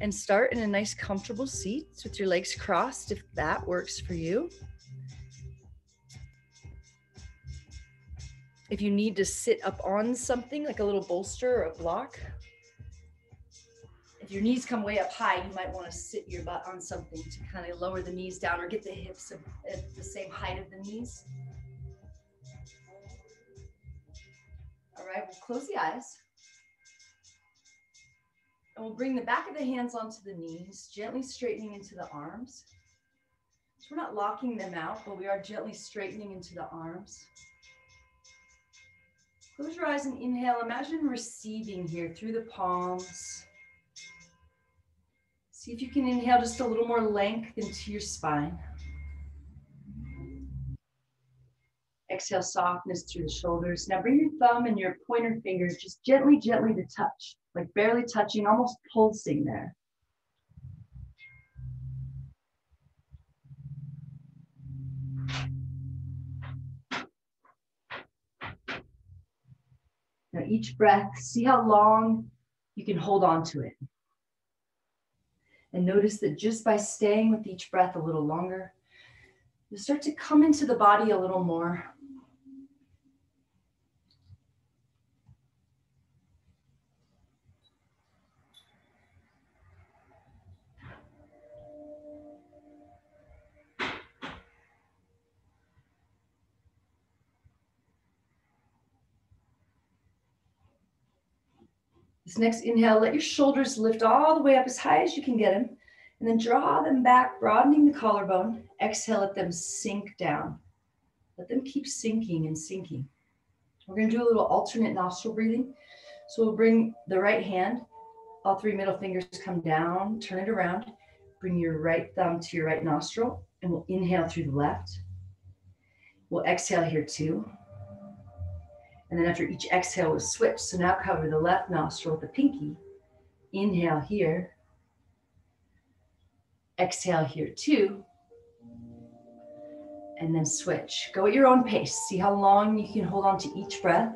And start in a nice comfortable seat with your legs crossed if that works for you. If you need to sit up on something like a little bolster or a block, if your knees come way up high, you might want to sit your butt on something to kind of lower the knees down or get the hips at the same height of the knees. All right, we'll close the eyes. And we'll bring the back of the hands onto the knees, gently straightening into the arms. So we're not locking them out, but we are gently straightening into the arms. Close your eyes and inhale. Imagine receiving here through the palms. See if you can inhale just a little more length into your spine. Exhale, softness through the shoulders. Now bring your thumb and your pointer fingers just gently, gently to touch, like barely touching, almost pulsing there. Now each breath, see how long you can hold on to it. And notice that just by staying with each breath a little longer, you'll start to come into the body a little more. This next inhale, let your shoulders lift all the way up as high as you can get them, and then draw them back, broadening the collarbone. Exhale, let them sink down. Let them keep sinking and sinking. We're going to do a little alternate nostril breathing. So we'll bring the right hand, all three middle fingers come down, turn it around, bring your right thumb to your right nostril, and we'll inhale through the left. We'll exhale here too. And then after each exhale, we'll switch. So now cover the left nostril with the pinky. Inhale here. Exhale here too. And then switch. Go at your own pace. See how long you can hold on to each breath.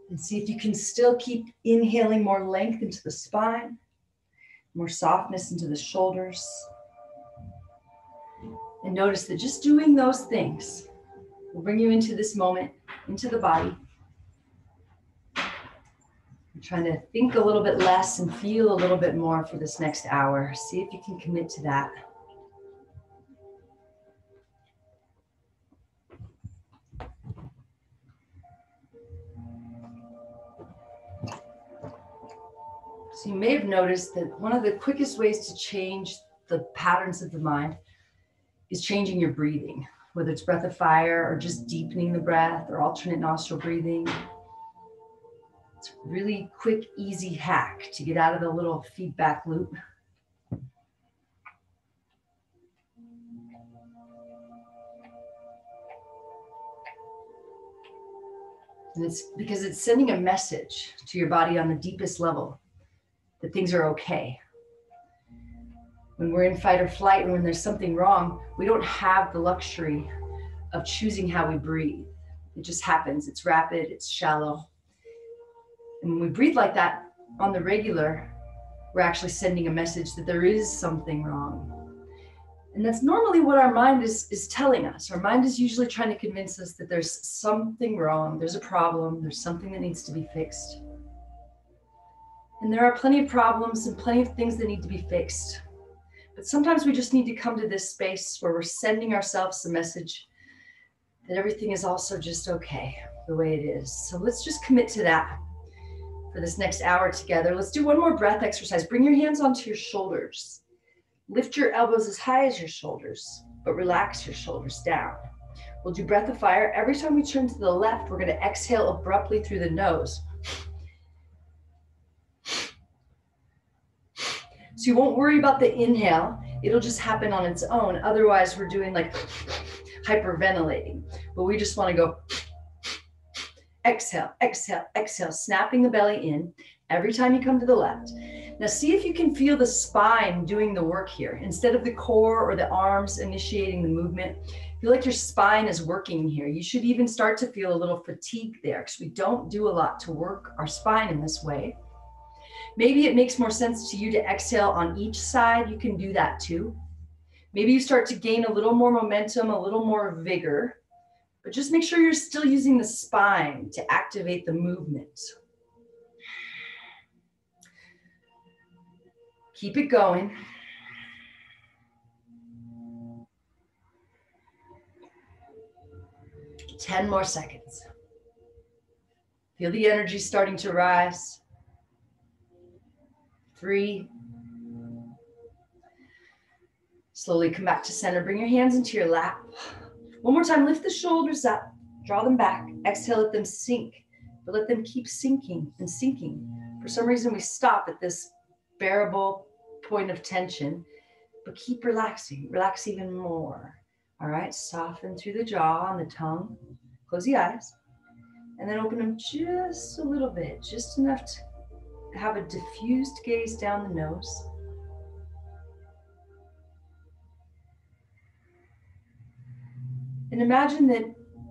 And see if you can still keep inhaling more length into the spine, more softness into the shoulders. And notice that just doing those things will bring you into this moment, into the body. You're trying to think a little bit less and feel a little bit more for this next hour. See if you can commit to that. So you may have noticed that one of the quickest ways to change the patterns of the mind is changing your breathing, whether it's breath of fire or just deepening the breath or alternate nostril breathing. It's a really quick, easy hack to get out of the little feedback loop. And it's because it's sending a message to your body on the deepest level that things are okay. When we're in fight or flight and when there's something wrong, we don't have the luxury of choosing how we breathe. It just happens. It's rapid, it's shallow. And when we breathe like that on the regular, we're actually sending a message that there is something wrong. And that's normally what our mind is telling us. Our mind is usually trying to convince us that there's something wrong, there's a problem, there's something that needs to be fixed. And there are plenty of problems and plenty of things that need to be fixed. But sometimes we just need to come to this space where we're sending ourselves a message that everything is also just okay the way it is. So let's just commit to that for this next hour together. Let's do one more breath exercise. Bring your hands onto your shoulders. Lift your elbows as high as your shoulders, but relax your shoulders down. We'll do breath of fire. Every time we turn to the left, we're going to exhale abruptly through the nose. So you won't worry about the inhale. It'll just happen on its own. Otherwise, we're doing like hyperventilating. But we just want to go exhale, exhale, exhale, snapping the belly in every time you come to the left. Now see if you can feel the spine doing the work here. Instead of the core or the arms initiating the movement, feel like your spine is working here. You should even start to feel a little fatigue there because we don't do a lot to work our spine in this way. Maybe it makes more sense to you to exhale on each side. You can do that too. Maybe you start to gain a little more momentum, a little more vigor, but just make sure you're still using the spine to activate the movement. Keep it going. Ten more seconds. Feel the energy starting to rise. 3. Slowly come back to center. Bring your hands into your lap. One more time, lift the shoulders up. Draw them back. Exhale, let them sink. But let them keep sinking and sinking. For some reason, we stop at this bearable point of tension, but keep relaxing. Relax even more. All right, soften through the jaw and the tongue. Close the eyes. And then open them just a little bit, just enough to have a diffused gaze down the nose. And imagine that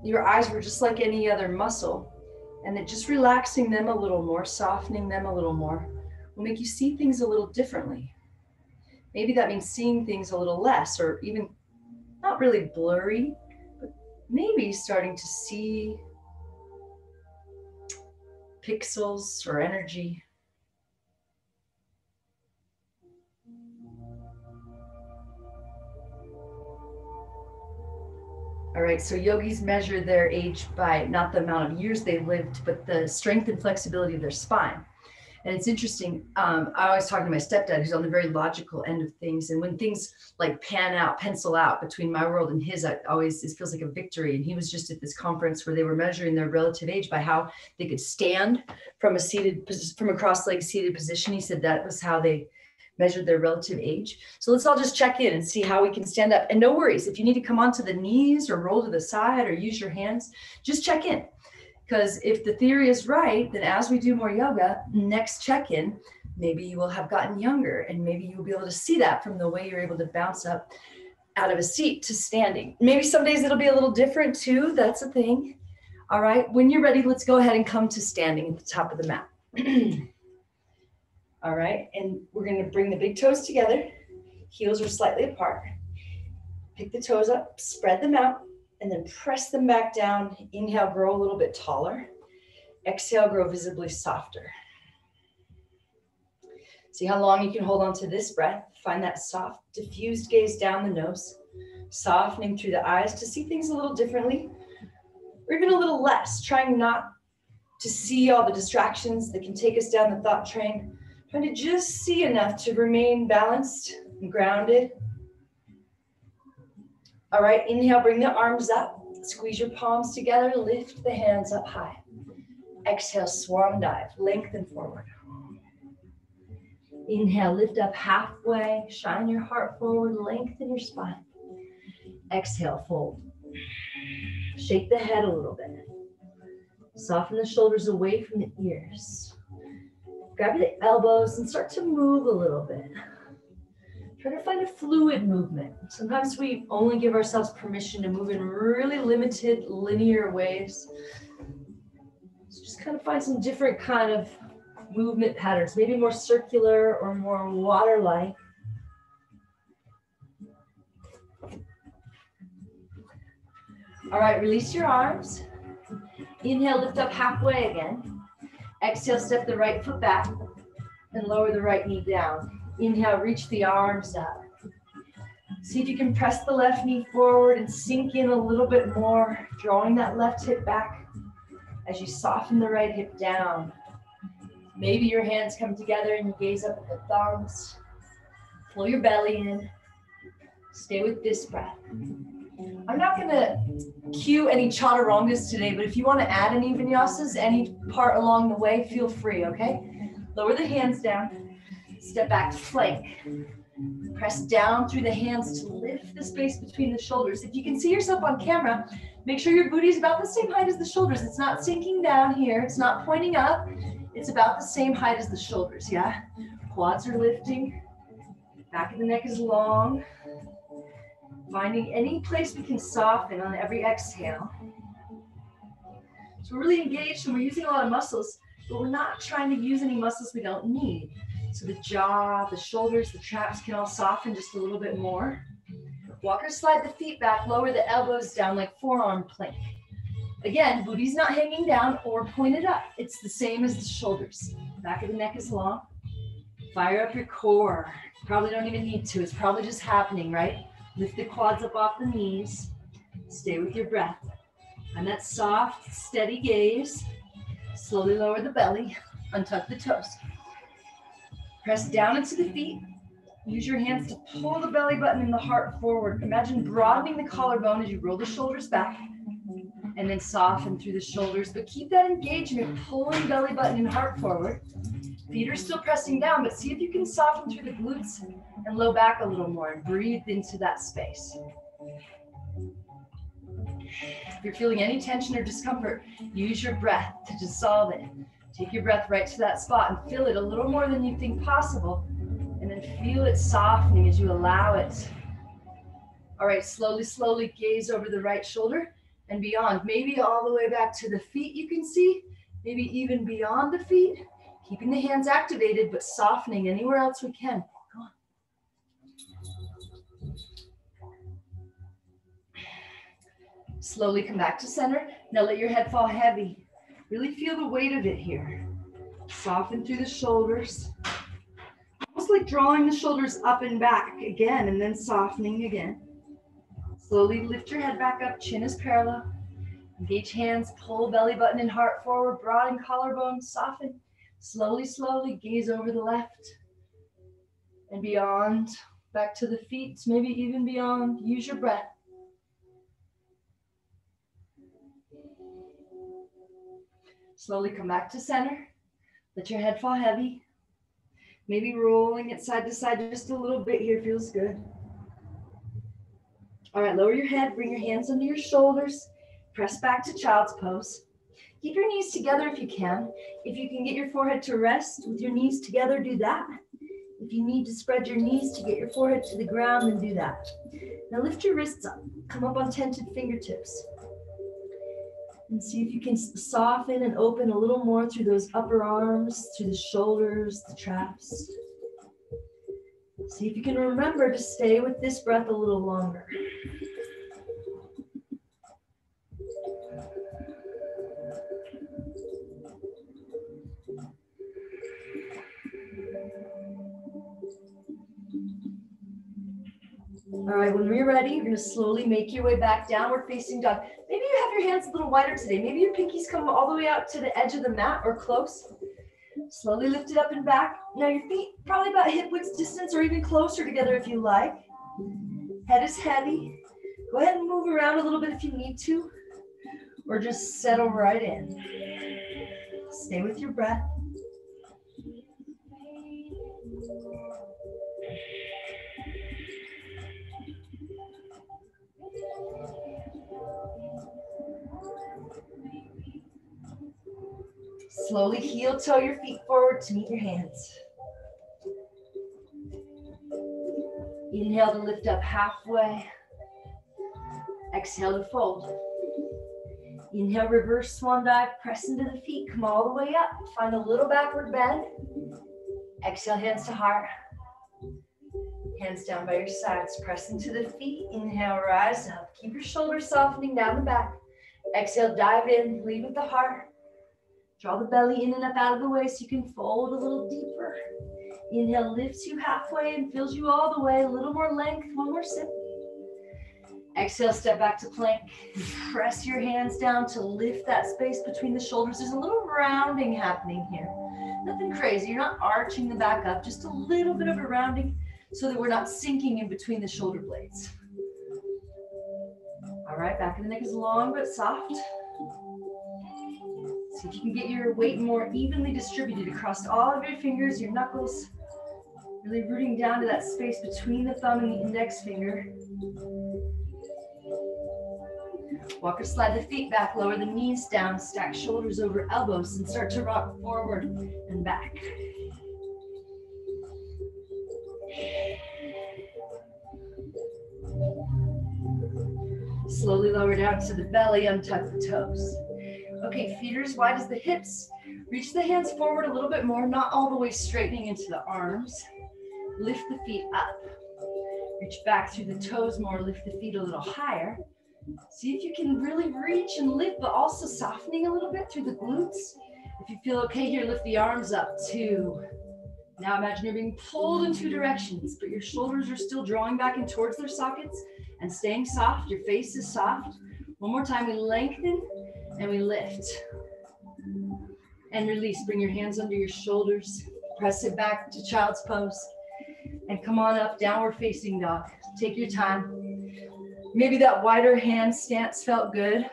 your eyes were just like any other muscle, and that just relaxing them a little more, softening them a little more, will make you see things a little differently. Maybe that means seeing things a little less, or even not really blurry, but maybe starting to see pixels or energy. All right, so yogis measure their age by not the amount of years they've lived, but the strength and flexibility of their spine. And it's interesting. I always talk to my stepdad, who's on the very logical end of things. And when things like pan out, pencil out between my world and his, it feels like a victory. And he was just at this conference where they were measuring their relative age by how they could stand from a cross-legged seated position. He said that was how they measured their relative age. So let's all just check in and see how we can stand up. And no worries, if you need to come onto the knees or roll to the side or use your hands, just check in. Because if the theory is right, then as we do more yoga, next check-in, maybe you will have gotten younger, and maybe you'll be able to see that from the way you're able to bounce up out of a seat to standing. Maybe some days it'll be a little different too. That's a thing. All right, when you're ready, let's go ahead and come to standing at the top of the mat. All right, and we're going to bring the big toes together. Heels are slightly apart. Pick the toes up, spread them out, and then press them back down. Inhale, grow a little bit taller. Exhale, grow visibly softer. See how long you can hold on to this breath. Find that soft, diffused gaze down the nose, softening through the eyes to see things a little differently, or even a little less, trying not to see all the distractions that can take us down the thought train, trying to just see enough to remain balanced and grounded. All right, inhale, bring the arms up, squeeze your palms together, lift the hands up high. Exhale, swan dive, lengthen forward. Inhale, lift up halfway, shine your heart forward, lengthen your spine. Exhale, fold. Shake the head a little bit. Soften the shoulders away from the ears. Grab the elbows and start to move a little bit. Try to find a fluid movement. Sometimes we only give ourselves permission to move in really limited, linear ways. So just kind of find some different kind of movement patterns, maybe more circular or more water-like. All right, release your arms. Inhale, lift up halfway again. Exhale, step the right foot back and lower the right knee down. Inhale, reach the arms up. See if you can press the left knee forward and sink in a little bit more, drawing that left hip back as you soften the right hip down. Maybe your hands come together and you gaze up at the thumbs. Flow your belly in. Stay with this breath. I'm not going to cue any chaturangas today, but if you want to add any vinyasas, any part along the way, feel free, okay? Lower the hands down. Step back to plank. Press down through the hands to lift the space between the shoulders. If you can see yourself on camera, make sure your booty is about the same height as the shoulders. It's not sinking down here. It's not pointing up. It's about the same height as the shoulders, yeah? Quads are lifting. Back of the neck is long. Finding any place we can soften on every exhale. So we're really engaged and we're using a lot of muscles. but we're not trying to use any muscles we don't need. So the jaw, the shoulders, the traps can all soften just a little bit more. Walk or slide the feet back, lower the elbows down like forearm plank. Again, booty's not hanging down or pointed up. It's the same as the shoulders. Back of the neck is long. Fire up your core. Probably don't even need to. It's probably just happening, right? Lift the quads up off the knees. Stay with your breath. And that soft, steady gaze. Slowly lower the belly. Untuck the toes. Press down into the feet. Use your hands to pull the belly button and the heart forward. Imagine broadening the collarbone as you roll the shoulders back. And then soften through the shoulders, but keep that engagement, pulling belly button and heart forward. Feet are still pressing down, but see if you can soften through the glutes and low back a little more and breathe into that space. If you're feeling any tension or discomfort, use your breath to dissolve it. Take your breath right to that spot and feel it a little more than you think possible, and then feel it softening as you allow it. All right, slowly, slowly gaze over the right shoulder and beyond, maybe all the way back to the feet you can see, maybe even beyond the feet, keeping the hands activated, but softening anywhere else we can. Go on. Slowly come back to center. Now let your head fall heavy. Really feel the weight of it here. Soften through the shoulders. Almost like drawing the shoulders up and back again, and then softening again. Slowly lift your head back up, chin is parallel. Engage hands, pull belly button and heart forward, broaden collarbone, soften. Slowly, slowly gaze over the left and beyond, back to the feet, maybe even beyond. Use your breath. Slowly come back to center. Let your head fall heavy. Maybe rolling it side to side just a little bit here feels good. All right, lower your head, bring your hands under your shoulders, press back to child's pose. Keep your knees together if you can. If you can get your forehead to rest with your knees together, do that. If you need to spread your knees to get your forehead to the ground, then do that. Now lift your wrists up, come up on tented fingertips. And see if you can soften and open a little more through those upper arms, through the shoulders, the traps. See if you can remember to stay with this breath a little longer. All right, when we're ready, you're gonna slowly make your way back, downward facing dog. Maybe you have your hands a little wider today. Maybe your pinkies come all the way out to the edge of the mat or close. Slowly lift it up and back. Now your feet probably about hip width distance or even closer together if you like. Head is heavy. Go ahead and move around a little bit if you need to, or just settle right in. Stay with your breath. Slowly heel toe your feet forward to meet your hands. Inhale to lift up halfway. Exhale to fold. Inhale, reverse swan dive, press into the feet, come all the way up. Find a little backward bend. Exhale, hands to heart. Hands down by your sides, press into the feet. Inhale, rise up. Keep your shoulders softening down the back. Exhale, dive in, lead with the heart. Draw the belly in and up out of the way so you can fold a little deeper. Inhale lifts you halfway and fills you all the way. A little more length, one more sip. Exhale, step back to plank. Press your hands down to lift that space between the shoulders. There's a little rounding happening here. Nothing crazy, you're not arching the back up, just a little bit of a rounding so that we're not sinking in between the shoulder blades. All right, back of the neck is long but soft. See if you can get your weight more evenly distributed across all of your fingers, your knuckles, really rooting down to that space between the thumb and the index finger. Walk or slide the feet back, lower the knees down, stack shoulders over elbows, and start to rock forward and back. Slowly lower down to the belly, untuck the toes. Okay, feet are as wide as the hips. Reach the hands forward a little bit more, not all the way straightening into the arms. Lift the feet up. Reach back through the toes more, lift the feet a little higher. See if you can really reach and lift, but also softening a little bit through the glutes. If you feel okay here, lift the arms up, 2. Now imagine you're being pulled in 2 directions, but your shoulders are still drawing back in towards their sockets and staying soft. Your face is soft. One more time, we lengthen and we lift. And release, bring your hands under your shoulders. Press it back to child's pose. And come on up, downward facing dog. Take your time. Maybe that wider hand stance felt good.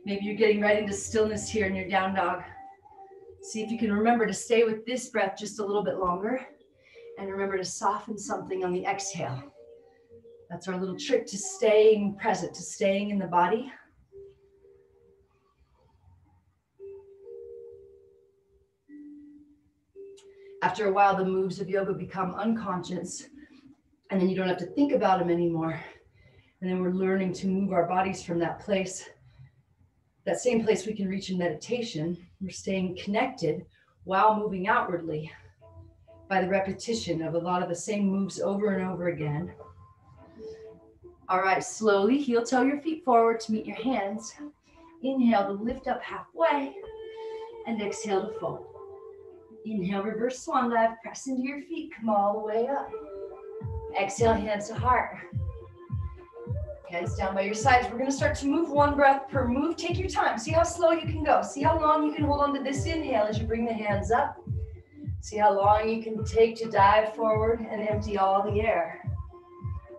Maybe you're getting right into stillness here in your down dog. See if you can remember to stay with this breath just a little bit longer. And remember to soften something on the exhale. That's our little trick to staying present, to staying in the body. After a while, the moves of yoga become unconscious, and then you don't have to think about them anymore. And then we're learning to move our bodies from that place, that same place we can reach in meditation. We're staying connected while moving outwardly by the repetition of a lot of the same moves over and over again. All right, slowly heel toe your feet forward to meet your hands. Inhale to lift up halfway, and exhale to fold. Inhale, reverse swan dive, press into your feet, come all the way up. Exhale, hands to heart. Hands down by your sides. We're gonna start to move one breath per move. Take your time, see how slow you can go. See how long you can hold on to this inhale as you bring the hands up. See how long you can take to dive forward and empty all the air.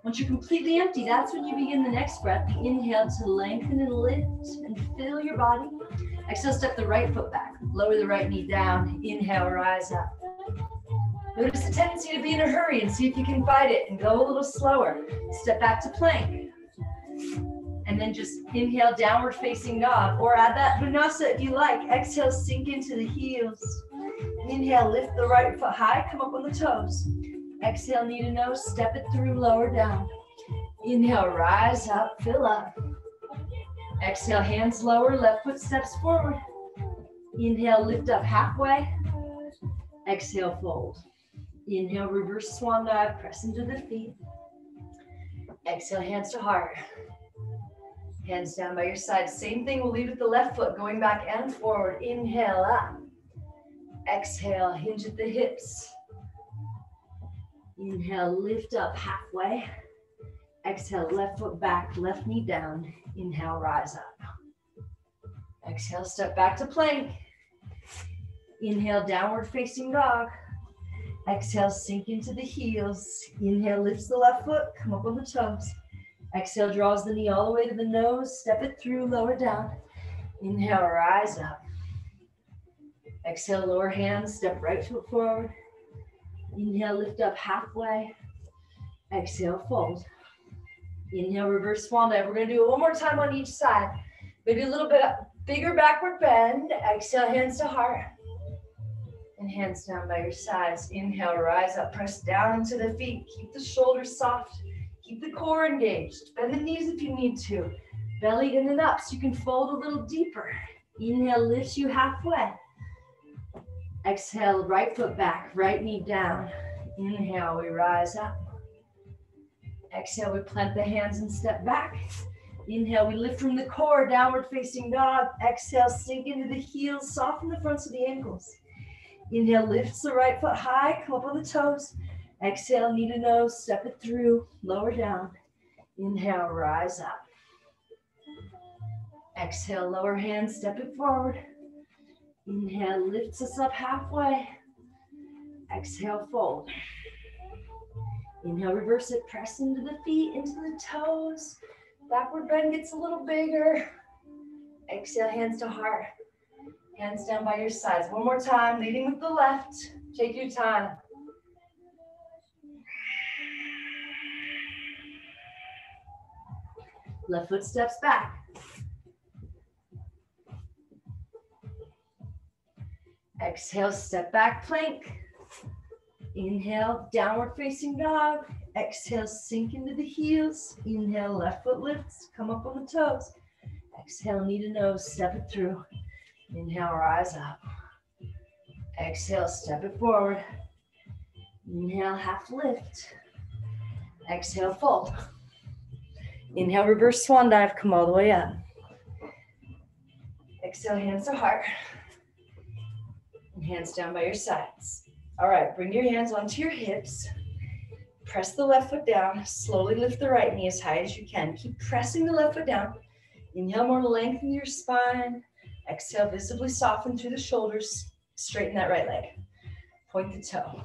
Once you're completely empty, that's when you begin the next breath. Inhale to lengthen and lift and fill your body. Exhale, step the right foot back. Lower the right knee down. Inhale, rise up. Notice the tendency to be in a hurry and see if you can fight it and go a little slower. Step back to plank. And then just inhale, downward facing dog, or add that Vinyasa if you like. Exhale, sink into the heels. Inhale, lift the right foot high, come up on the toes. Exhale, knee to nose, step it through, lower down. Inhale, rise up, fill up. Exhale, hands lower, left foot steps forward. Inhale, lift up halfway. Exhale, fold. Inhale, reverse swan dive, press into the feet. Exhale, hands to heart. Hands down by your side. Same thing, we'll lead with the left foot, going back and forward. Inhale, up. Exhale, hinge at the hips. Inhale, lift up halfway. Exhale, left foot back, left knee down. Inhale, rise up. Exhale, step back to plank. Inhale, downward facing dog. Exhale, sink into the heels. Inhale, lifts the left foot, come up on the toes. Exhale, draws the knee all the way to the nose, step it through, lower down. Inhale, rise up. Exhale, lower hands, step right foot forward. Inhale, lift up halfway. Exhale, fold. Inhale, reverse swan dive. We're gonna do it one more time on each side. Maybe a little bit bigger backward bend. Exhale, hands to heart. And hands down by your sides. Inhale, rise up, press down into the feet. Keep the shoulders soft. Keep the core engaged. Bend the knees if you need to. Belly in and up so you can fold a little deeper. Inhale, lifts you halfway. Exhale, right foot back, right knee down. Inhale, we rise up. Exhale, we plant the hands and step back. Inhale, we lift from the core, downward facing dog. Exhale, sink into the heels, soften the fronts of the ankles. Inhale, lifts the right foot high, come up on the toes. Exhale, knee to nose, step it through, lower down. Inhale, rise up. Exhale, lower hands, step it forward. Inhale, lifts us up halfway. Exhale, fold. Inhale, reverse it, press into the feet, into the toes. Backward bend gets a little bigger. Exhale, hands to heart. Hands down by your sides. One more time, leading with the left. Take your time. Left foot steps back. Exhale, step back plank. Inhale, downward facing dog. Exhale, sink into the heels. Inhale, left foot lifts, come up on the toes. Exhale, knee to nose, step it through. Inhale, rise up. Exhale, step it forward. Inhale, half lift. Exhale, fold. Inhale, reverse swan dive, come all the way up. Exhale, hands to heart. And hands down by your sides. All right, bring your hands onto your hips. Press the left foot down. Slowly lift the right knee as high as you can. Keep pressing the left foot down. Inhale, more lengthen your spine. Exhale, visibly soften through the shoulders. Straighten that right leg. Point the toe.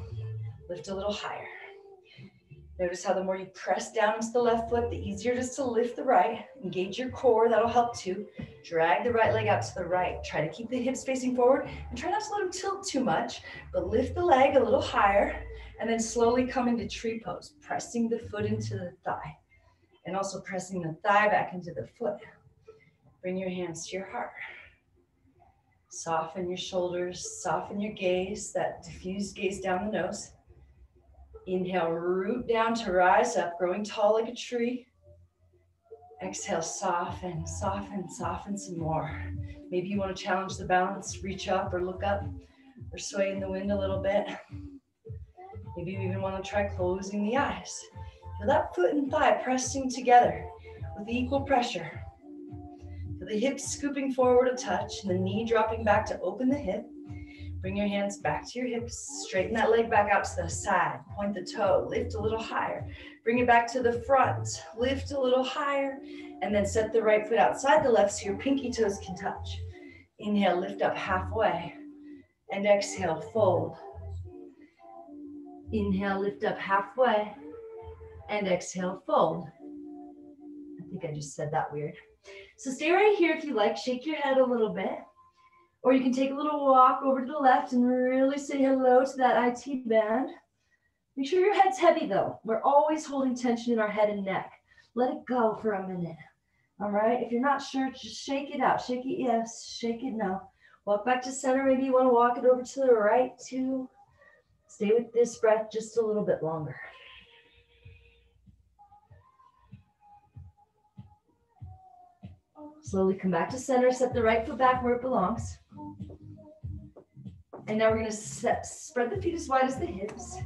Lift a little higher. Notice how the more you press down into the left foot, the easier it is to lift the right. Engage your core, that'll help too. Drag the right leg out to the right. Try to keep the hips facing forward and try not to let them tilt too much, but lift the leg a little higher and then slowly come into tree pose, pressing the foot into the thigh and also pressing the thigh back into the foot. Bring your hands to your heart. Soften your shoulders, soften your gaze, that diffused gaze down the nose. Inhale, root down to rise up, growing tall like a tree. Exhale, soften, soften, soften some more. Maybe you want to challenge the balance, reach up or look up or sway in the wind a little bit. Maybe you even want to try closing the eyes. Feel that foot and thigh pressing together with equal pressure. Feel the hips scooping forward a touch and the knee dropping back to open the hip. Bring your hands back to your hips. Straighten that leg back out to the side. Point the toe. Lift a little higher. Bring it back to the front. Lift a little higher. And then set the right foot outside the left so your pinky toes can touch. Inhale, lift up halfway. And exhale, fold. Inhale, lift up halfway. And exhale, fold. I think I just said that weird. So stay right here if you like. Shake your head a little bit. Or you can take a little walk over to the left and really say hello to that IT band. Make sure your head's heavy though. We're always holding tension in our head and neck. Let it go for a minute. All right, if you're not sure, just shake it out. Shake it yes, shake it no. Walk back to center. Maybe you want to walk it over to the right too. Stay with this breath just a little bit longer. Slowly come back to center. Set the right foot back where it belongs. And now we're going to spread the feet as wide as the hips.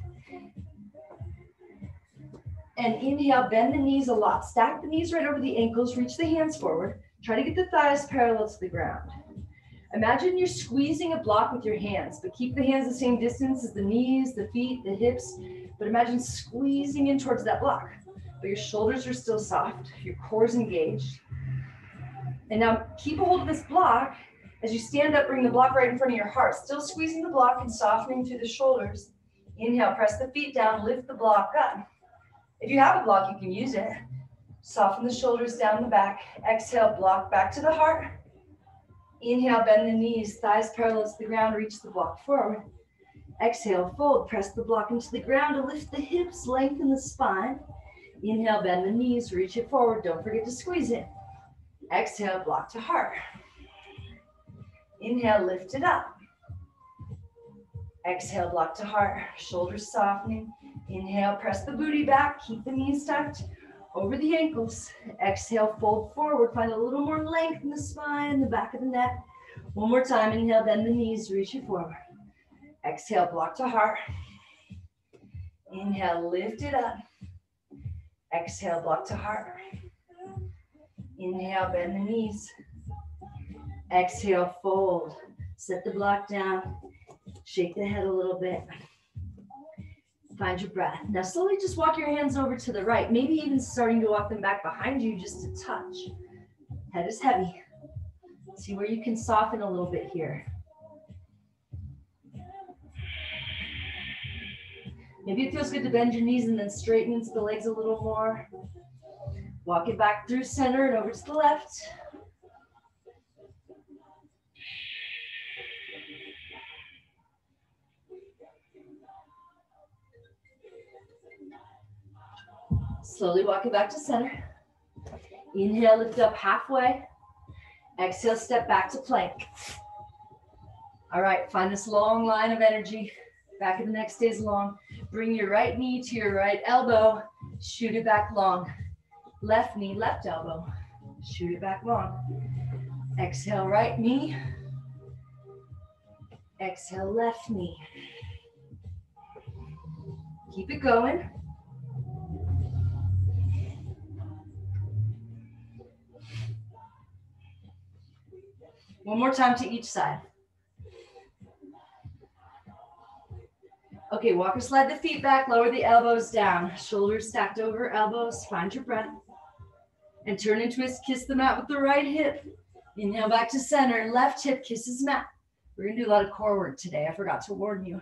And inhale, bend the knees a lot. Stack the knees right over the ankles. Reach the hands forward. Try to get the thighs parallel to the ground. Imagine you're squeezing a block with your hands, but keep the hands the same distance as the knees, the feet, the hips. But imagine squeezing in towards that block. But your shoulders are still soft. Your core's engaged. And now keep a hold of this block. As you stand up, bring the block right in front of your heart. Still squeezing the block and softening through the shoulders. Inhale, press the feet down, lift the block up. If you have a block, you can use it. Soften the shoulders down the back. Exhale, block back to the heart. Inhale, bend the knees, thighs parallel to the ground, reach the block forward. Exhale, fold, press the block into the ground to lift the hips, lengthen the spine. Inhale, bend the knees, reach it forward. Don't forget to squeeze it. Exhale, block to heart. Inhale, lift it up. Exhale, block to heart. Shoulders softening. Inhale, press the booty back. Keep the knees tucked over the ankles. Exhale, fold forward. Find a little more length in the spine, the back of the neck. One more time. Inhale, bend the knees, reach it forward. Exhale, block to heart. Inhale, lift it up. Exhale, block to heart. Inhale, bend the knees. Exhale, fold. Set the block down. Shake the head a little bit. Find your breath. Now slowly just walk your hands over to the right. Maybe even starting to walk them back behind you just to touch. Head is heavy. See where you can soften a little bit here. Maybe it feels good to bend your knees and then straighten into the legs a little more. Walk it back through center and over to the left. Slowly walk it back to center. Inhale, lift up halfway. Exhale, step back to plank. All right, find this long line of energy. Back of the neck stays long. Bring your right knee to your right elbow. Shoot it back long. Left knee, left elbow. Shoot it back long. Exhale, right knee. Exhale, left knee. Keep it going. One more time to each side. Okay, walk or slide the feet back, lower the elbows down. Shoulders stacked over elbows, find your breath. And turn and twist, kiss the mat with the right hip. Inhale back to center, left hip kisses mat. We're gonna do a lot of core work today. I forgot to warn you.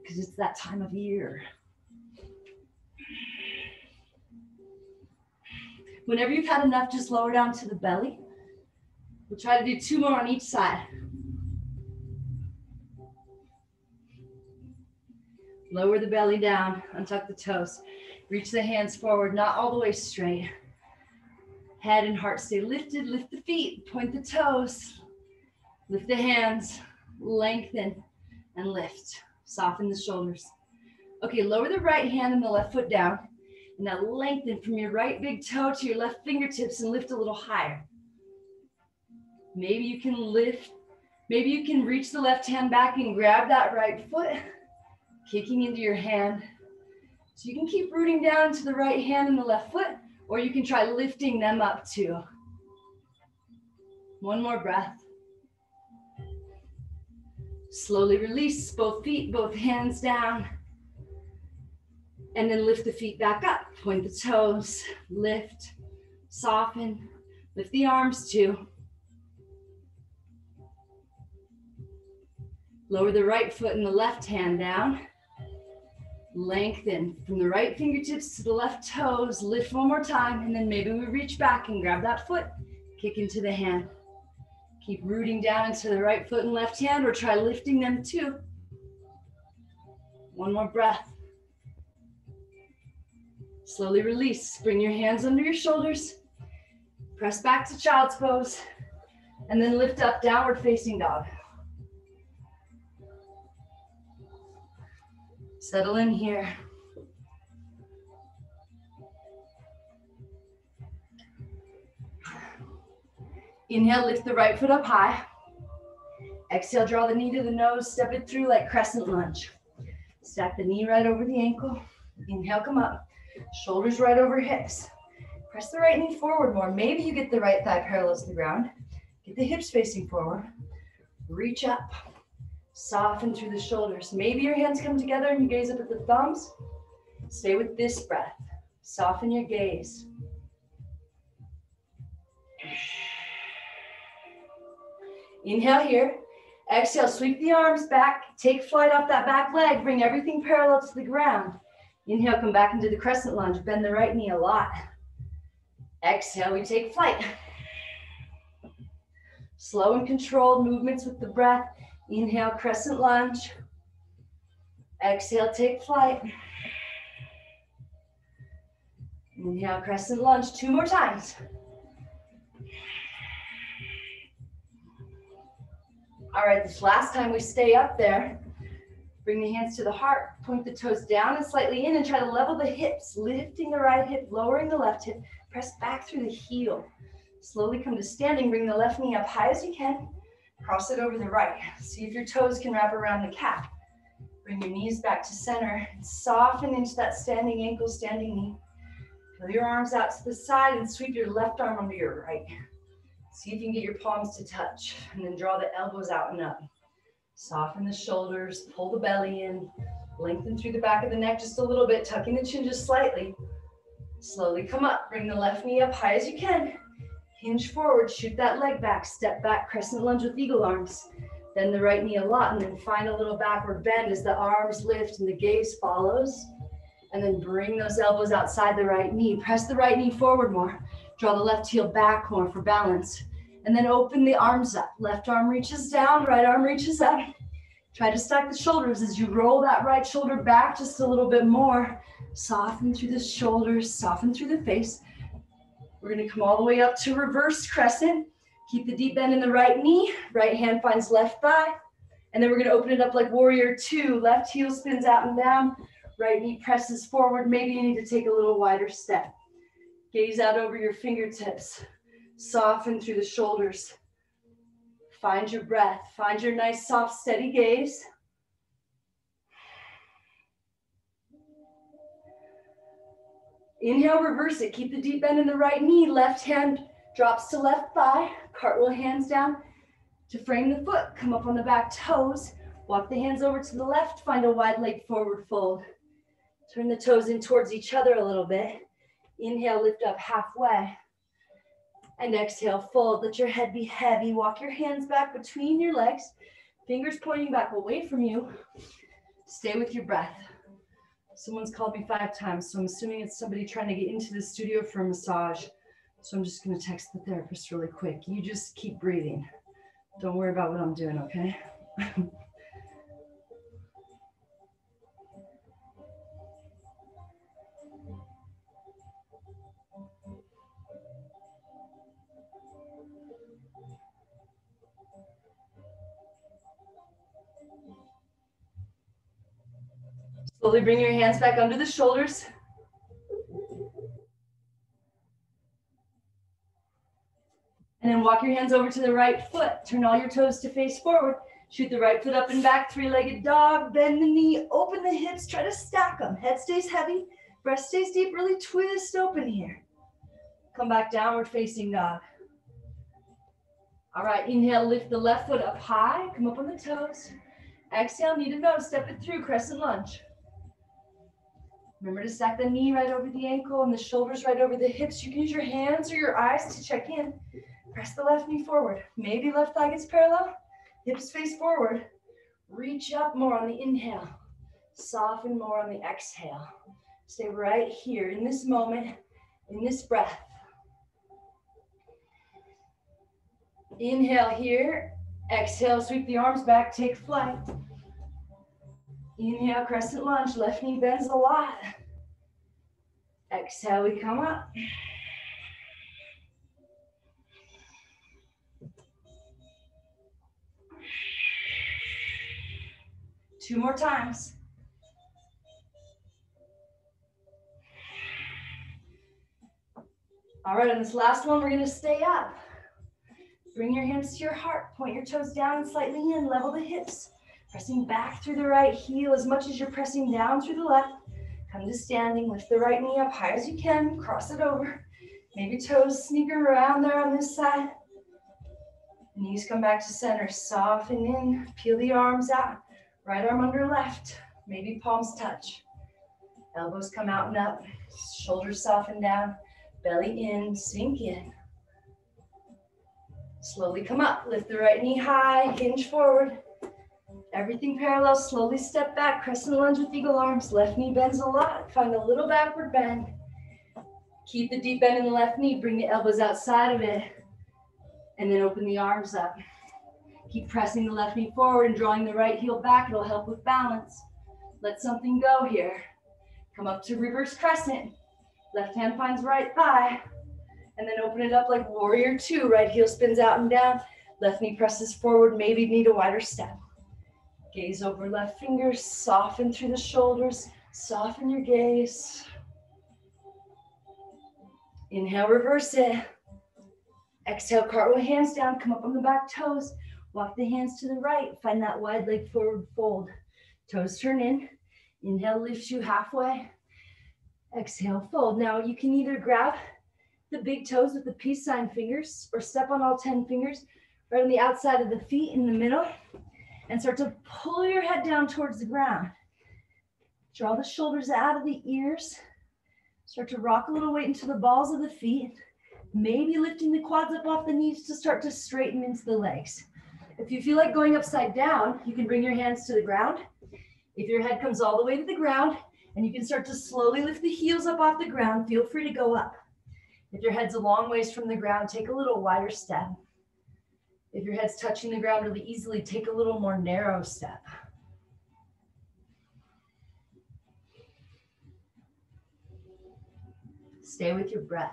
Because it's that time of year. Whenever you've had enough, just lower down to the belly. We'll try to do 2 more on each side. Lower the belly down, untuck the toes. Reach the hands forward, not all the way straight. Head and heart stay lifted, lift the feet, point the toes. Lift the hands, lengthen and lift. Soften the shoulders. Okay, lower the right hand and the left foot down. And now lengthen from your right big toe to your left fingertips and lift a little higher. Maybe you can lift, maybe you can reach the left hand back and grab that right foot, kicking into your hand. So you can keep rooting down to the right hand and the left foot, or you can try lifting them up too. One more breath. Slowly release both feet, both hands down. And then lift the feet back up. Point the toes, lift, soften, lift the arms too. Lower the right foot and the left hand down. Lengthen from the right fingertips to the left toes. Lift one more time, and then maybe we reach back and grab that foot. Kick into the hand. Keep rooting down into the right foot and left hand, or try lifting them too. One more breath. Slowly release. Bring your hands under your shoulders. Press back to child's pose. And then lift up, downward facing dog. Settle in here. Inhale, lift the right foot up high. Exhale, draw the knee to the nose, step it through like crescent lunge. Stack the knee right over the ankle. Inhale, come up. Shoulders right over hips. Press the right knee forward more. Maybe you get the right thigh parallel to the ground. Get the hips facing forward. Reach up. Soften through the shoulders. Maybe your hands come together and you gaze up at the thumbs. Stay with this breath. Soften your gaze. Inhale here. Exhale, sweep the arms back. Take flight off that back leg. Bring everything parallel to the ground. Inhale, come back into the crescent lunge. Bend the right knee a lot. Exhale, we take flight. Slow and controlled movements with the breath. Inhale, crescent lunge. Exhale, take flight. Inhale, crescent lunge. 2 more times. All right, this last time we stay up there. Bring the hands to the heart, point the toes down and slightly in, and try to level the hips, lifting the right hip, lowering the left hip. Press back through the heel. Slowly come to standing, bring the left knee up high as you can. Cross it over the right. See if your toes can wrap around the calf. Bring your knees back to center and soften into that standing ankle, standing knee. Pull your arms out to the side and sweep your left arm under your right. See if you can get your palms to touch, and then draw the elbows out and up. Soften the shoulders, pull the belly in, lengthen through the back of the neck just a little bit, tucking the chin just slightly. Slowly come up, bring the left knee up high as you can. Hinge forward, shoot that leg back, step back, crescent lunge with eagle arms. Bend the right knee a lot, and then find a little backward bend as the arms lift and the gaze follows. And then bring those elbows outside the right knee. Press the right knee forward more. Draw the left heel back more for balance. And then open the arms up. Left arm reaches down, right arm reaches up. Try to stack the shoulders as you roll that right shoulder back just a little bit more. Soften through the shoulders, soften through the face. We're gonna come all the way up to reverse crescent. Keep the deep bend in the right knee. Right hand finds left thigh. And then we're gonna open it up like warrior 2. Left heel spins out and down. Right knee presses forward. Maybe you need to take a little wider step. Gaze out over your fingertips. Soften through the shoulders. Find your breath. Find your nice, soft, steady gaze. Inhale, reverse it. Keep the deep bend in the right knee. Left hand drops to left thigh. Cartwheel hands down to frame the foot. Come up on the back toes. Walk the hands over to the left. Find a wide leg forward fold. Turn the toes in towards each other a little bit. Inhale, lift up halfway. And exhale, fold. Let your head be heavy. Walk your hands back between your legs. Fingers pointing back away from you. Stay with your breath. Someone's called me 5 times, so I'm assuming it's somebody trying to get into the studio for a massage. So I'm just going to text the therapist really quick. You just keep breathing. Don't worry about what I'm doing, okay? Slowly bring your hands back under the shoulders. And then walk your hands over to the right foot. Turn all your toes to face forward. Shoot the right foot up and back, 3-legged dog. Bend the knee, open the hips, try to stack them. Head stays heavy, breast stays deep, really twist open here. Come back, downward facing dog. All right, inhale, lift the left foot up high, come up on the toes. Exhale, knee to nose, step it through, crescent lunge. Remember to stack the knee right over the ankle and the shoulders right over the hips. You can use your hands or your eyes to check in. Press the left knee forward. Maybe left thigh gets parallel. Hips face forward. Reach up more on the inhale. Soften more on the exhale. Stay right here in this moment, in this breath. Inhale here. Exhale, sweep the arms back, take flight. Inhale, crescent lunge. Left knee bends a lot. Exhale, we come up. Two more times. All right, on this last one, we're going to stay up. Bring your hands to your heart. Point your toes down and slightly in. Level the hips. Pressing back through the right heel as much as you're pressing down through the left. Come to standing. Lift the right knee up high as you can. Cross it over. Maybe toes sneak around there on this side. Knees come back to center. Soften in. Peel the arms out. Right arm under left. Maybe palms touch. Elbows come out and up. Shoulders soften down. Belly in. Sink in. Slowly come up. Lift the right knee high. Hinge forward. Everything parallel. Slowly step back. Crescent lunge with eagle arms. Left knee bends a lot. Find a little backward bend. Keep the deep bend in the left knee. Bring the elbows outside of it. And then open the arms up. Keep pressing the left knee forward and drawing the right heel back. It'll help with balance. Let something go here. Come up to reverse crescent. Left hand finds right thigh. And then open it up like warrior 2. Right heel spins out and down. Left knee presses forward. Maybe need a wider step. Gaze over left fingers. Soften through the shoulders. Soften your gaze. Inhale, reverse it. Exhale, cartwheel hands down. Come up on the back toes. Walk the hands to the right. Find that wide leg forward fold. Toes turn in. Inhale lifts you halfway. Exhale, fold. Now you can either grab the big toes with the peace sign fingers or step on all 10 fingers right on the outside of the feet in the middle and start to pull your head down towards the ground. Draw the shoulders out of the ears. Start to rock a little weight into the balls of the feet. Maybe lifting the quads up off the knees to start to straighten into the legs. If you feel like going upside down, you can bring your hands to the ground. If your head comes all the way to the ground and you can start to slowly lift the heels up off the ground, feel free to go up. If your head's a long ways from the ground, take a little wider step. If your head's touching the ground really easily, take a little more narrow step. Stay with your breath.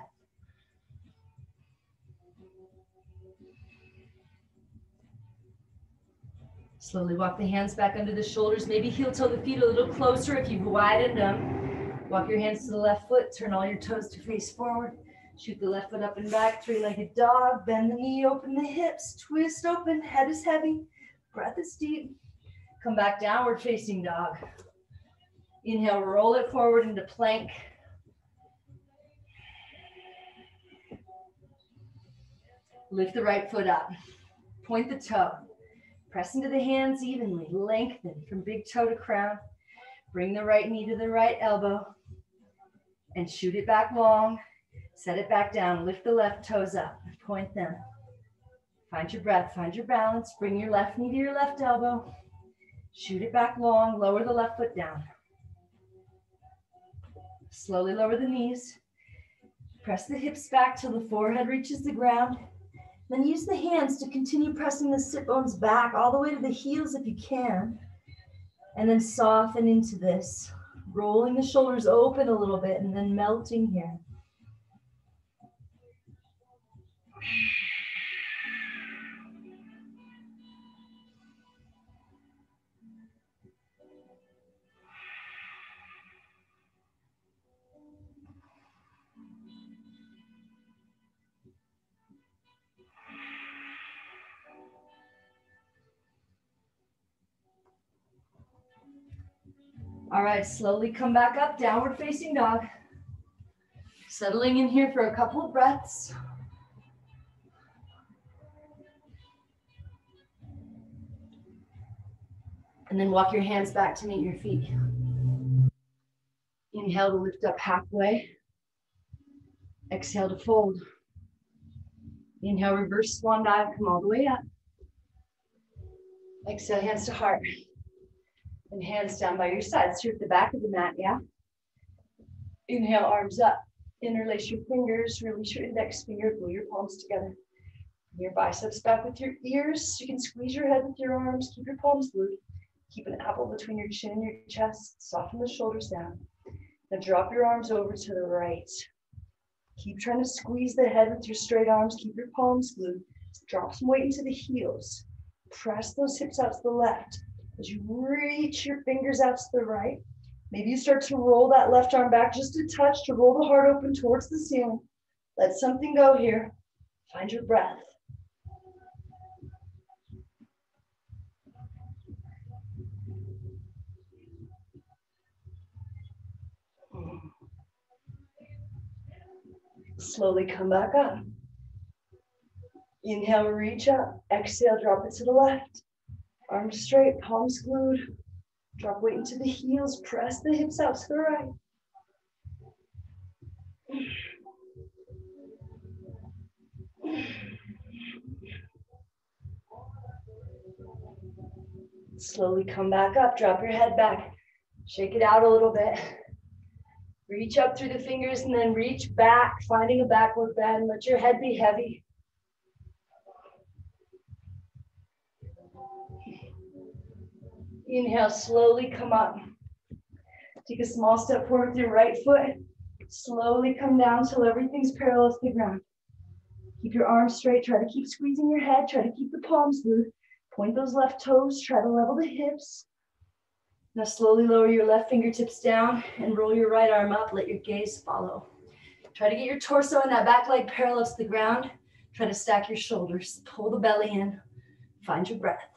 Slowly walk the hands back under the shoulders. Maybe heel toe the feet a little closer if you've widened them. Walk your hands to the left foot. Turn all your toes to face forward. Shoot the left foot up and back, three-legged dog. Bend the knee, open the hips, twist open, head is heavy, breath is deep. Come back, downward facing dog. Inhale, roll it forward into plank. Lift the right foot up. Point the toe. Press into the hands evenly. Lengthen from big toe to crown. Bring the right knee to the right elbow. And shoot it back long. Set it back down. Lift the left toes up. Point them. Find your breath. Find your balance. Bring your left knee to your left elbow. Shoot it back long. Lower the left foot down. Slowly lower the knees. Press the hips back till the forehead reaches the ground. Then use the hands to continue pressing the sit bones back all the way to the heels if you can. And then soften into this. Rolling the shoulders open a little bit and then melting here. All right, slowly come back up, downward facing dog. Settling in here for a couple of breaths. And then walk your hands back to meet your feet. Inhale to lift up halfway. Exhale to fold. Inhale, reverse swan dive, come all the way up. Exhale, hands to heart. And hands down by your sides. Through the back of the mat, yeah? Inhale, arms up. Interlace your fingers, release your index finger, glue your palms together. Your biceps back with your ears. You can squeeze your head with your arms, keep your palms glued. Keep an apple between your chin and your chest. Soften the shoulders down. Now drop your arms over to the right. Keep trying to squeeze the head with your straight arms. Keep your palms glued. Drop some weight into the heels. Press those hips out to the left. As you reach your fingers out to the right, maybe you start to roll that left arm back just a touch to roll the heart open towards the ceiling. Let something go here. Find your breath. Slowly come back up. Inhale, reach up. Exhale, drop it to the left. Arms straight, palms glued. Drop weight into the heels. Press the hips out to the right. Slowly come back up. Drop your head back. Shake it out a little bit. Reach up through the fingers and then reach back, finding a backward bend. Let your head be heavy. Inhale, slowly come up. Take a small step forward with your right foot. Slowly come down till everything's parallel to the ground. Keep your arms straight. Try to keep squeezing your head. Try to keep the palms loose. Point those left toes. Try to level the hips. Now slowly lower your left fingertips down and roll your right arm up. Let your gaze follow. Try to get your torso and that back leg parallel to the ground. Try to stack your shoulders. Pull the belly in. Find your breath.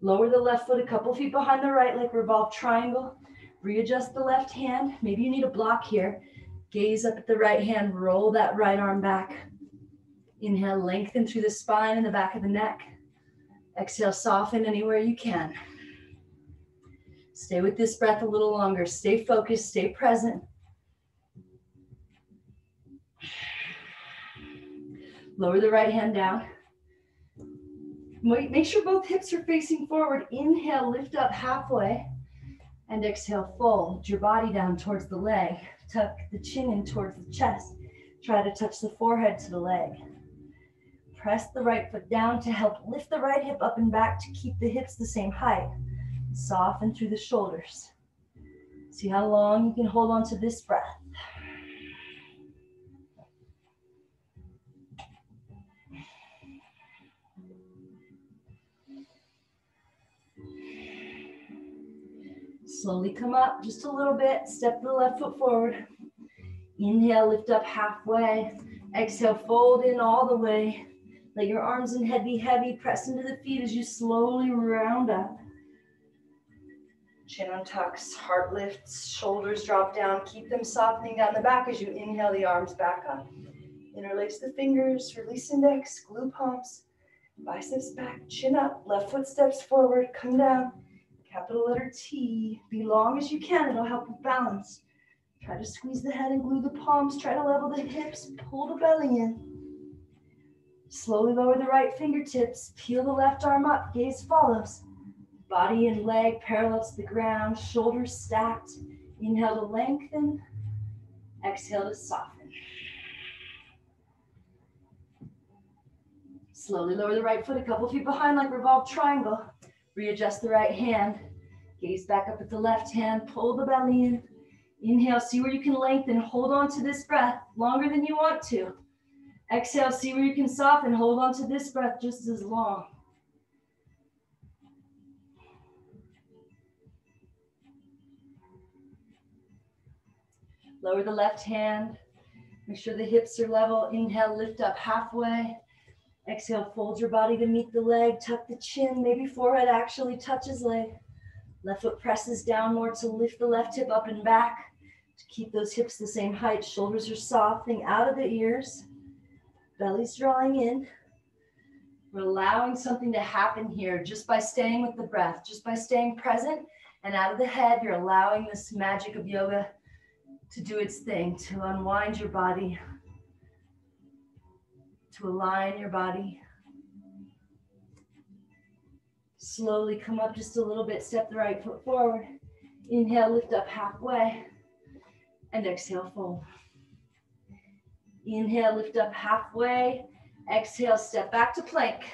Lower the left foot a couple feet behind the right, like revolve triangle. Readjust the left hand. Maybe you need a block here. Gaze up at the right hand. Roll that right arm back. Inhale, lengthen through the spine and the back of the neck. Exhale, soften anywhere you can. Stay with this breath a little longer. Stay focused, stay present. Lower the right hand down. Make sure both hips are facing forward. Inhale, lift up halfway. And exhale, fold your body down towards the leg. Tuck the chin in towards the chest. Try to touch the forehead to the leg. Press the right foot down to help lift the right hip up and back to keep the hips the same height. Soften through the shoulders. See how long you can hold on to this breath. Slowly come up just a little bit. Step the left foot forward. Inhale, lift up halfway. Exhale, fold in all the way. Let your arms and head be heavy. Press into the feet as you slowly round up. Chin untucks, heart lifts, shoulders drop down. Keep them softening down the back as you inhale the arms back up. Interlace the fingers, release index, glue palms, biceps back, chin up, left foot steps forward, come down. Capital letter T. Be long as you can, it'll help with balance. Try to squeeze the head and glue the palms. Try to level the hips, pull the belly in. Slowly lower the right fingertips. Peel the left arm up, gaze follows. Body and leg parallel to the ground, shoulders stacked. Inhale to lengthen, exhale to soften. Slowly lower the right foot a couple feet behind like revolved triangle. Readjust the right hand. Gaze back up at the left hand, pull the belly in. Inhale, see where you can lengthen. Hold on to this breath longer than you want to. Exhale, see where you can soften. Hold on to this breath just as long. Lower the left hand. Make sure the hips are level. Inhale, lift up halfway. Exhale, fold your body to meet the leg. Tuck the chin. Maybe forehead actually touches leg. Left foot presses down more to lift the left hip up and back. To keep those hips the same height. Shoulders are softening out of the ears. Belly's drawing in. We're allowing something to happen here just by staying with the breath, just by staying present and out of the head. You're allowing this magic of yoga to do its thing, to unwind your body, to align your body. Slowly come up just a little bit, step the right foot forward. Inhale, lift up halfway, and exhale, fold. Inhale, lift up halfway. Exhale, step back to plank.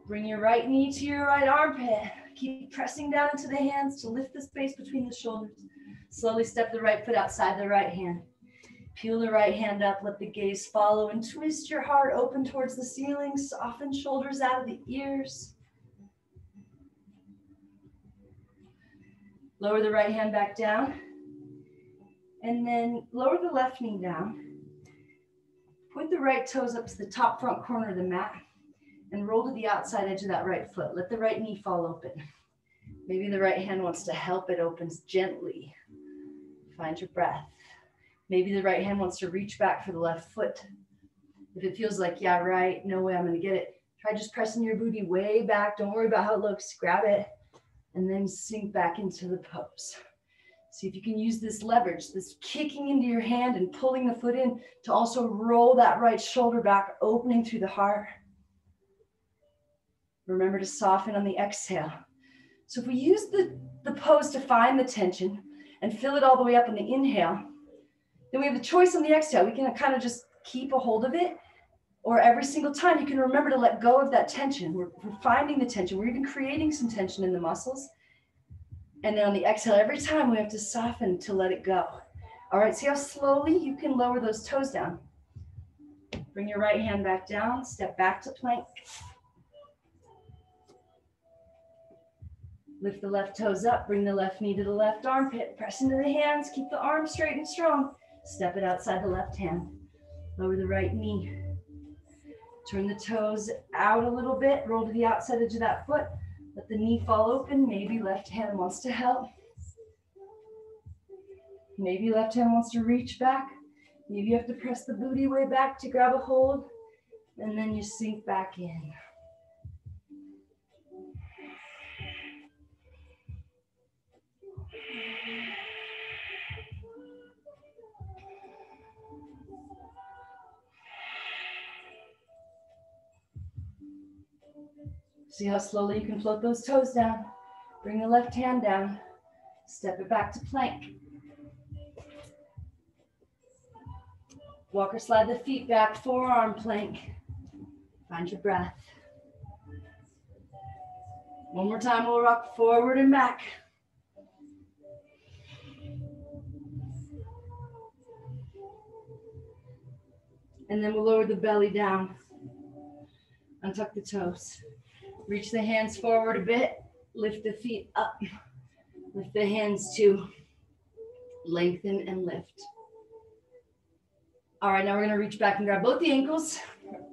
Bring your right knee to your right armpit. Keep pressing down into the hands to lift the space between the shoulders. Slowly step the right foot outside the right hand. Peel the right hand up, let the gaze follow, and twist your heart open towards the ceiling. Soften shoulders out of the ears. Lower the right hand back down. And then lower the left knee down. Point the right toes up to the top front corner of the mat and roll to the outside edge of that right foot. Let the right knee fall open. Maybe the right hand wants to help it open gently. Find your breath. Maybe the right hand wants to reach back for the left foot. If it feels like, yeah, right, no way I'm going to get it, try just pressing your booty way back. Don't worry about how it looks. Grab it and then sink back into the pose. See if you can use this leverage, this kicking into your hand and pulling the foot in to also roll that right shoulder back, opening through the heart. Remember to soften on the exhale. So if we use the pose to find the tension and fill it all the way up on the inhale, then we have the choice on the exhale. We can kind of just keep a hold of it, or every single time you can remember to let go of that tension. We're finding the tension. We're even creating some tension in the muscles. And then on the exhale, every time we have to soften to let it go. All right, see how slowly you can lower those toes down. Bring your right hand back down, step back to plank. Lift the left toes up, bring the left knee to the left armpit. Press into the hands, keep the arms straight and strong. Step it outside the left hand. Lower the right knee. Turn the toes out a little bit, roll to the outside edge of that foot. Let the knee fall open. Maybe left hand wants to help. Maybe left hand wants to reach back. Maybe you have to press the booty way back to grab a hold. And then you sink back in. See how slowly you can float those toes down. Bring the left hand down. Step it back to plank. Walk or slide the feet back, forearm plank. Find your breath. One more time, we'll rock forward and back. And then we'll lower the belly down. Untuck the toes. Reach the hands forward a bit. Lift the feet up. Lift the hands too. Lengthen and lift. All right, now we're gonna reach back and grab both the ankles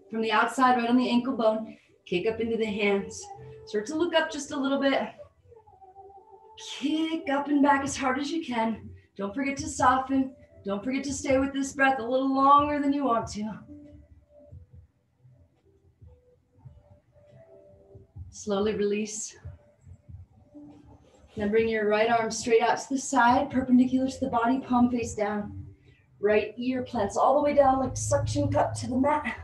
from the outside, right on the ankle bone. Kick up into the hands. Start to look up just a little bit. Kick up and back as hard as you can. Don't forget to soften. Don't forget to stay with this breath a little longer than you want to. Slowly release. Then bring your right arm straight out to the side, perpendicular to the body, palm face down. Right ear plants all the way down like suction cup to the mat.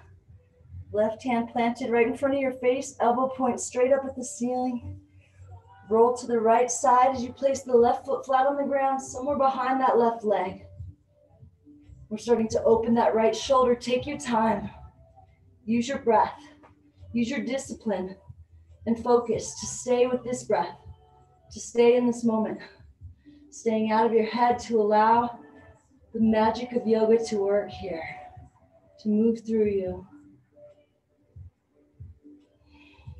Left hand planted right in front of your face, elbow point straight up at the ceiling. Roll to the right side as you place the left foot flat on the ground, somewhere behind that left leg. We're starting to open that right shoulder. Take your time. Use your breath. Use your discipline and focus to stay with this breath, to stay in this moment, staying out of your head to allow the magic of yoga to work here, to move through you,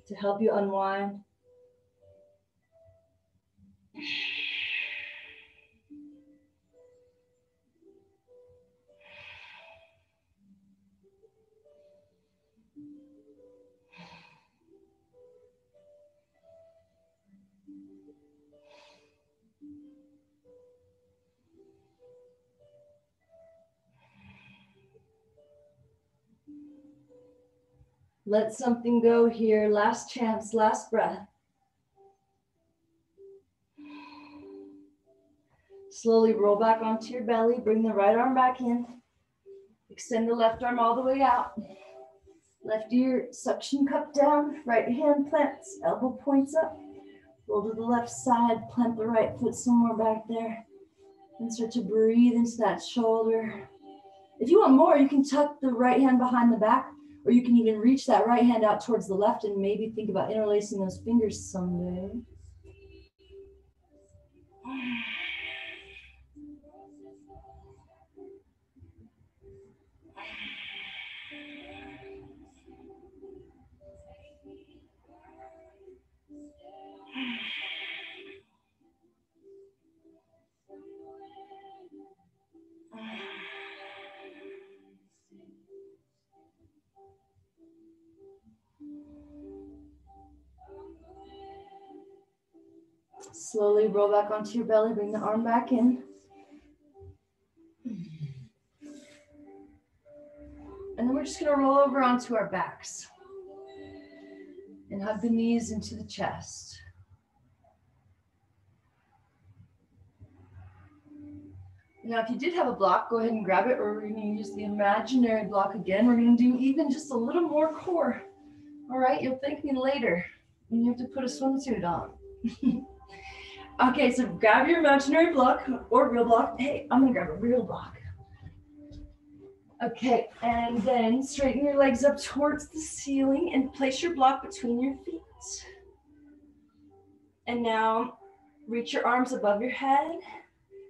to help you unwind. Let something go here. Last chance, last breath. Slowly roll back onto your belly. Bring the right arm back in. Extend the left arm all the way out. Left ear suction cup down. Right hand plants, elbow points up. Roll to the left side. Plant the right foot somewhere back there. And start to breathe into that shoulder. If you want more, you can tuck the right hand behind the back, or you can even reach that right hand out towards the left and maybe think about interlacing those fingers someday. Slowly roll back onto your belly, bring the arm back in. And then we're just gonna roll over onto our backs and hug the knees into the chest. Now, if you did have a block, go ahead and grab it, or we're gonna use the imaginary block again. We're gonna do even just a little more core. All right, you'll thank me later when you have to put a swimsuit on. Okay, so grab your imaginary block or real block. Hey, I'm gonna grab a real block. Okay, and then straighten your legs up towards the ceiling and place your block between your feet. And now reach your arms above your head,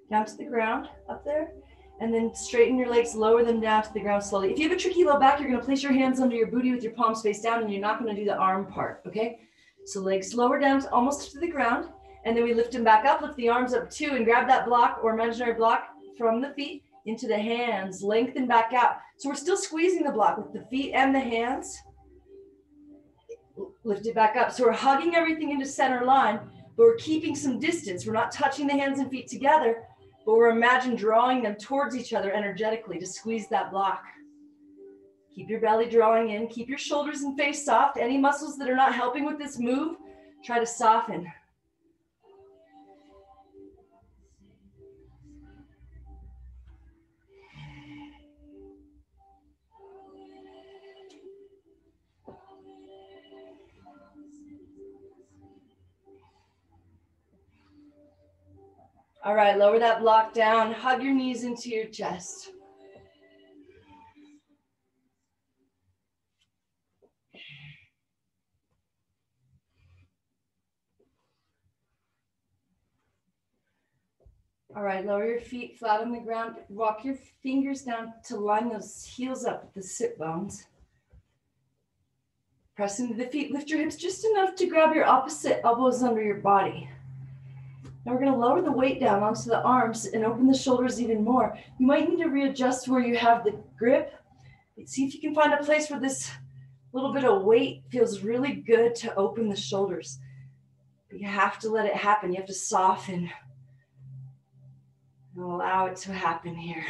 down to the ground, up there. And then straighten your legs, lower them down to the ground slowly. If you have a tricky low back, you're gonna place your hands under your booty with your palms face down, and you're not gonna do the arm part, okay? So legs lower down to almost to the ground. And then we lift them back up, lift the arms up too, and grab that block or imaginary block from the feet into the hands, lengthen back out. So we're still squeezing the block with the feet and the hands. Lift it back up. So we're hugging everything into center line, but we're keeping some distance. We're not touching the hands and feet together, but we're drawing them towards each other energetically to squeeze that block. Keep your belly drawing in, keep your shoulders and face soft. Any muscles that are not helping with this move, try to soften. All right, lower that block down, hug your knees into your chest. All right, lower your feet flat on the ground. Walk your fingers down to line those heels up with the sit bones. Press into the feet, lift your hips just enough to grab your opposite elbows under your body. Now we're going to lower the weight down onto the arms and open the shoulders even more. You might need to readjust where you have the grip. See if you can find a place where this little bit of weight feels really good to open the shoulders. But you have to let it happen. You have to soften and allow it to happen here.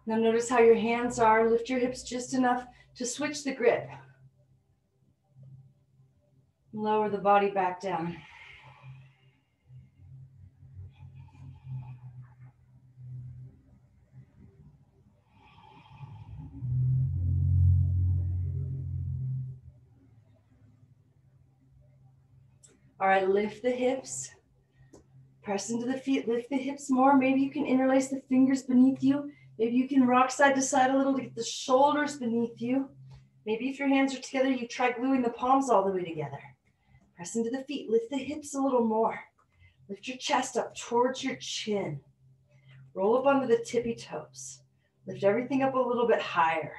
Now notice how your hands are. Lift your hips just enough to switch the grip. Lower the body back down. All right, lift the hips. Press into the feet, lift the hips more. Maybe you can interlace the fingers beneath you. Maybe you can rock side to side a little to get the shoulders beneath you. Maybe if your hands are together, you try gluing the palms all the way together. Press into the feet, lift the hips a little more. Lift your chest up towards your chin. Roll up onto the tippy toes. Lift everything up a little bit higher.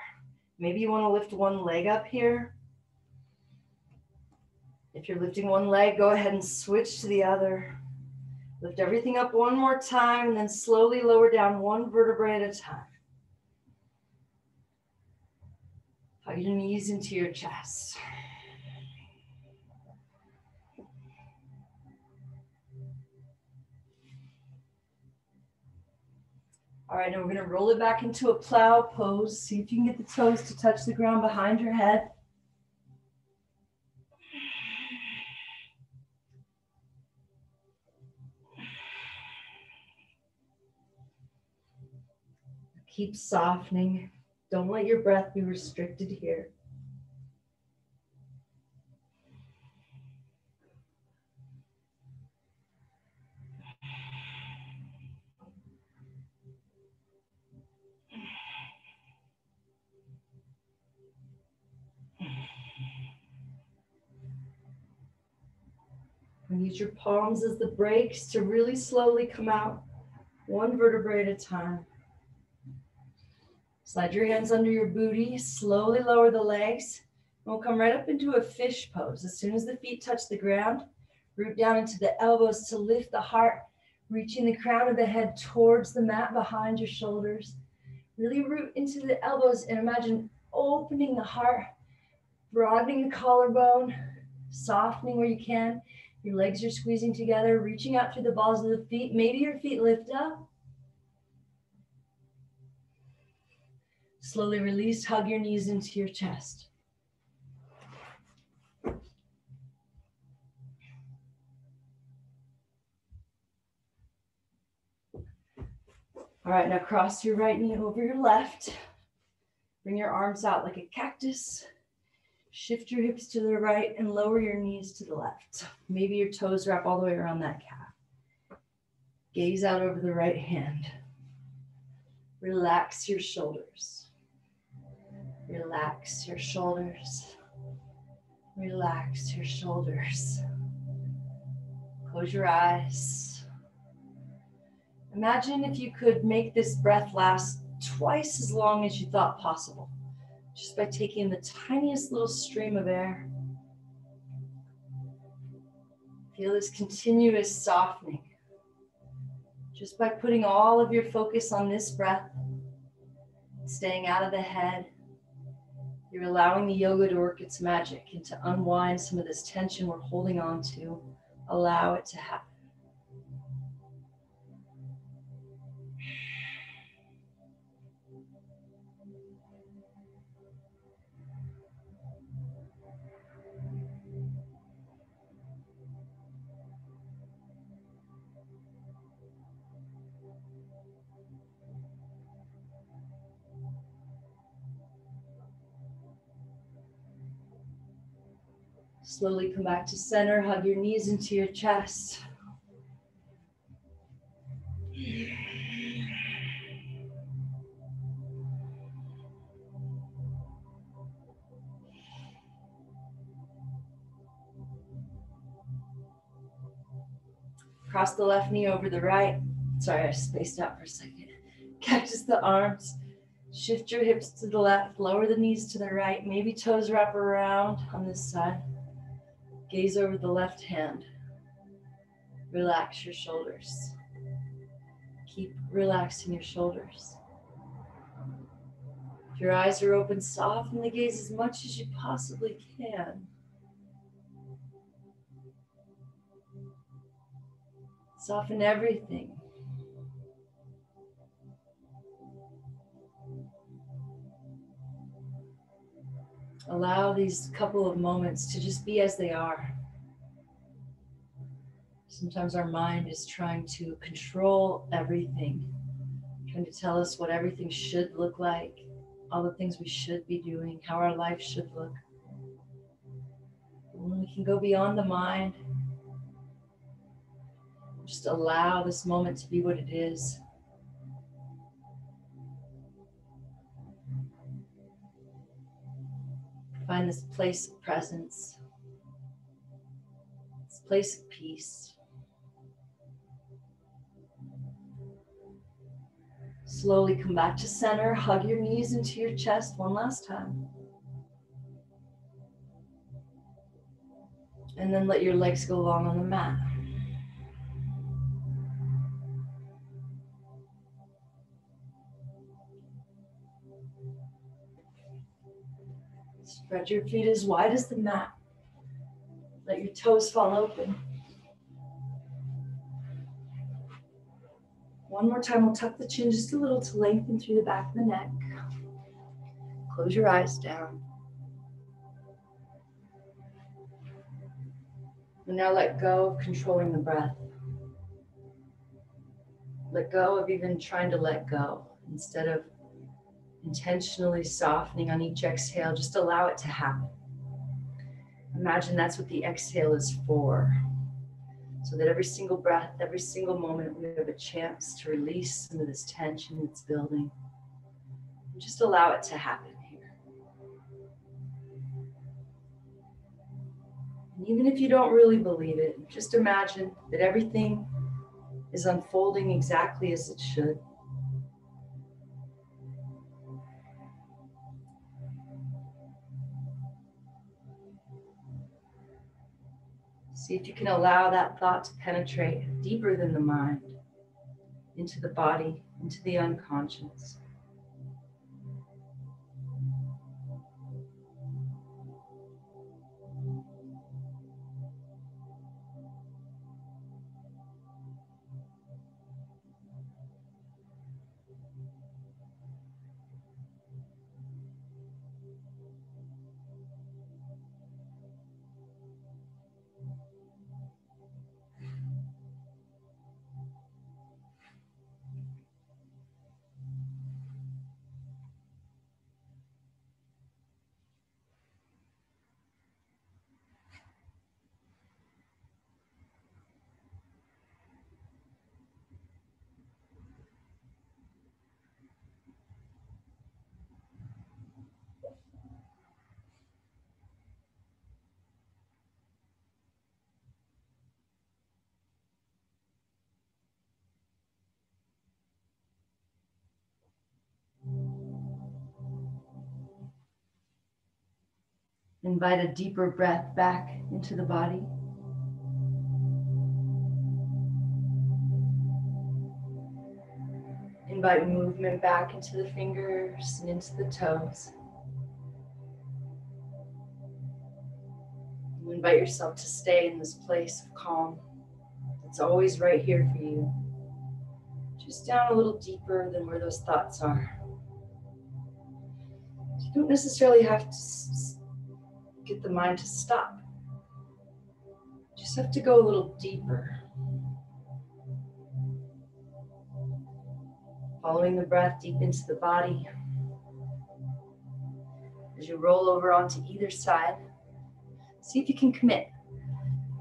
Maybe you want to lift one leg up here. If you're lifting one leg, go ahead and switch to the other. Lift everything up one more time and then slowly lower down one vertebrae at a time. Hug your knees into your chest. All right, now we're going to roll it back into a plow pose. See if you can get the toes to touch the ground behind your head. Keep softening. Don't let your breath be restricted here. And use your palms as the brakes to really slowly come out, one vertebrae at a time. Slide your hands under your booty, slowly lower the legs. And we'll come right up into a fish pose. As soon as the feet touch the ground, root down into the elbows to lift the heart, reaching the crown of the head towards the mat behind your shoulders. Really root into the elbows and imagine opening the heart, broadening the collarbone, softening where you can. Your legs are squeezing together, reaching out through the balls of the feet. Maybe your feet lift up. Slowly release, hug your knees into your chest. All right, now cross your right knee over your left. Bring your arms out like a cactus. Shift your hips to the right and lower your knees to the left. Maybe your toes wrap all the way around that calf. Gaze out over the right hand. Relax your shoulders. Relax your shoulders. Relax your shoulders. Close your eyes. Imagine if you could make this breath last twice as long as you thought possible, just by taking the tiniest little stream of air. Feel this continuous softening. Just by putting all of your focus on this breath, staying out of the head, you're allowing the yoga to work its magic and to unwind some of this tension we're holding on to. Allow it to happen. Slowly come back to center, hug your knees into your chest. Cross the left knee over the right. Sorry, I spaced out for a second. Cactus the arms. Shift your hips to the left. Lower the knees to the right. Maybe toes wrap around on this side. Gaze over the left hand. Relax your shoulders. Keep relaxing your shoulders. If your eyes are open, soften the gaze as much as you possibly can. Soften everything. Allow these couple of moments to just be as they are. Sometimes our mind is trying to control everything, trying to tell us what everything should look like, all the things we should be doing, how our life should look. But when we can go beyond the mind, just allow this moment to be what it is. Find this place of presence, this place of peace. Slowly come back to center, hug your knees into your chest one last time. And then let your legs go long on the mat. Spread your feet as wide as the mat. Let your toes fall open. One more time, we'll tuck the chin just a little to lengthen through the back of the neck. Close your eyes down. And now let go of controlling the breath. Let go of even trying to let go. Instead of intentionally softening on each exhale, just allow it to happen. Imagine that's what the exhale is for. So that every single breath, every single moment, we have a chance to release some of this tension that's building. And just allow it to happen here. And even if you don't really believe it, just imagine that everything is unfolding exactly as it should. See if you can allow that thought to penetrate deeper than the mind, into the body, into the unconscious. Invite a deeper breath back into the body. Invite movement back into the fingers and into the toes. You invite yourself to stay in this place of calm. It's always right here for you. Just down a little deeper than where those thoughts are. You don't necessarily have to get the mind to stop. You just have to go a little deeper. Following the breath deep into the body. As you roll over onto either side, see if you can commit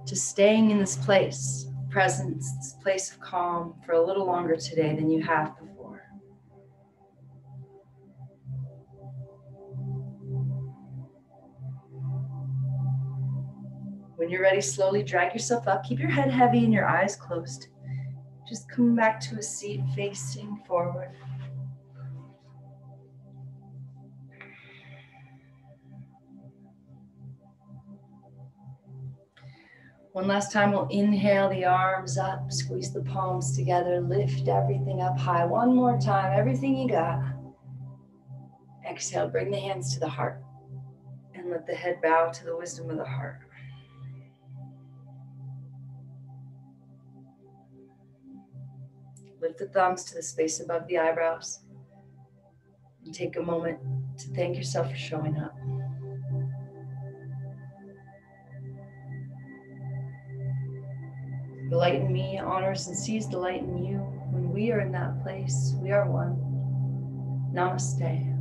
to staying in this place of presence, this place of calm for a little longer today than you have before. When When you're ready, slowly drag yourself up. Keep your head heavy and your eyes closed. Just come back to a seat facing forward. One last time, we'll inhale the arms up, squeeze the palms together, lift everything up high. One more time, everything you got. Exhale, bring the hands to the heart and let the head bow to the wisdom of the heart. Lift the thumbs to the space above the eyebrows and take a moment to thank yourself for showing up. The light in me honors and sees the light in you. When we are in that place, we are one. Namaste.